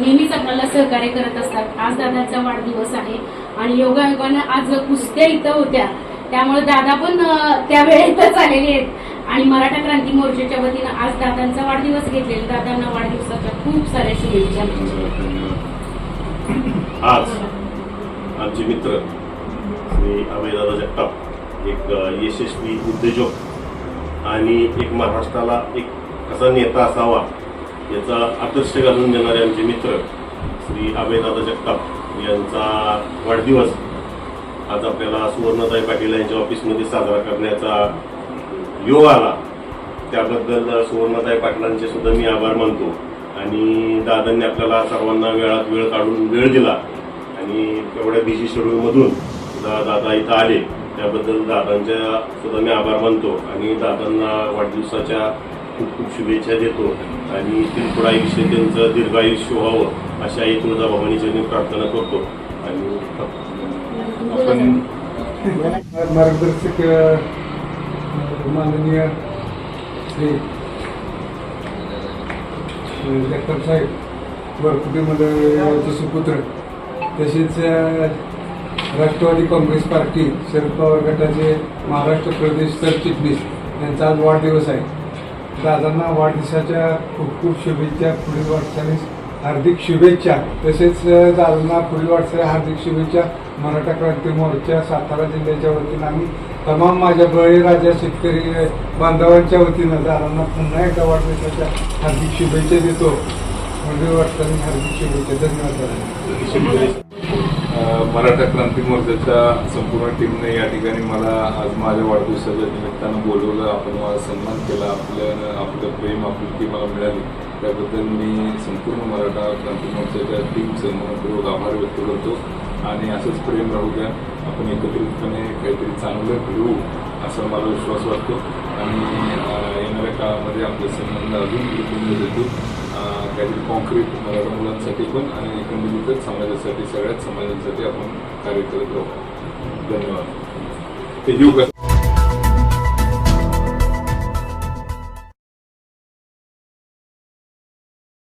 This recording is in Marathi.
नेहमीच आपल्याला सहकार्य करत असतात। आज दादाचा वाढदिवस आहे आणि योगायोगानं आज कुस्त्या इथं होत्या, त्यामुळे दादा पण त्या वेळेतच आलेले आहेत आणि मराठा क्रांती मोर्चाच्या वतीनं आज दादांचा वाढदिवस घेतलेला। दादांना वाढदिवसाच्या खूप साऱ्या शुभेच्छा। आज आमचे मित्र श्री अभयदादा जगताप, एक यशस्वी उद्योजक आणि एक महाराष्ट्राला एक कसा नेता असावा याचा आदर्श घालून देणारे आमचे मित्र श्री अभयदादा जगताप यांचा वाढदिवस आज आपल्याला सुवर्णताई पाटील यांच्या ऑफिसमध्ये साजरा करण्याचा योग आला। त्याबद्दल सुवर्णताई पाटलांचे सुद्धा मी आभार मानतो आणि दादांनी आपल्याला सर्वांना वेळात वेळ काढून वेळ दिला आणि एवढ्या बिझी शेड्यूलमधून सुद्धा दादा इथं आले, त्याबद्दल दादांच्या सुद्धा मी आभार मानतो आणि दादांना वाढदिवसाच्या खूप खूप शुभेच्छा देतो आणि पुढे आयुष्य त्यांचं दीर्घायुष्य व्हावं अशी आई तुळजाभवानीची मी प्रार्थना करतो। आणि आपण मार्गदर्शक माननीय श्री जगताप साहेब वरकुटे मंडळाचे सुपुत्र, तसेच राष्ट्रवादी काँग्रेस पार्टी शरद पवार गटाचे महाराष्ट्र प्रदेश सरचिटणीस यांचा आज वाढदिवस आहे। दादांना वाढदिवसाच्या खूप खूप शुभेच्छा, पुढील वाटचालीस हार्दिक शुभेच्छा। तसेच दादांना पुढील वाटचालीस हार्दिक शुभेच्छा मराठा क्रांती मोर्चा सातारा जिल्ह्याच्या वतीनं आम्ही तमाम माझ्या बळीराजा शेतकरी बांधवांच्या वतीनं दादांना पुन्हा एकदा वाढदिवसाच्या हार्दिक शुभेच्छा देतो। पुढील वाटचालीस हार्दिक शुभेच्छा। धन्यवाद। मराठा क्रांती मोर्चाच्या संपूर्ण टीमने या ठिकाणी मला आज माझ्या वाढदिवसाच्या निमित्तानं बोलवलं, आपण मला सन्मान केला, आपलं प्रेम आपुलकी मला मिळाली, त्याबद्दल मी संपूर्ण मराठा क्रांती मोर्चाच्या टीमचं मनपूर्वक आभार व्यक्त करतो आणि असंच प्रेम राहू द्या, आपण एकत्रितपणे काहीतरी चांगलं घडवू असा मला विश्वास वाटतो आणि येणाऱ्या काळामध्ये आपले संबंध अजून वृद्धी देतील, काहीतरी कॉन्क्रीट मराठा मुलांसाठी पण आणि एकंदरीतच समाजासाठी, सगळ्याच समाजांसाठी आपण कार्य करत राहू। धन्यवाद। ते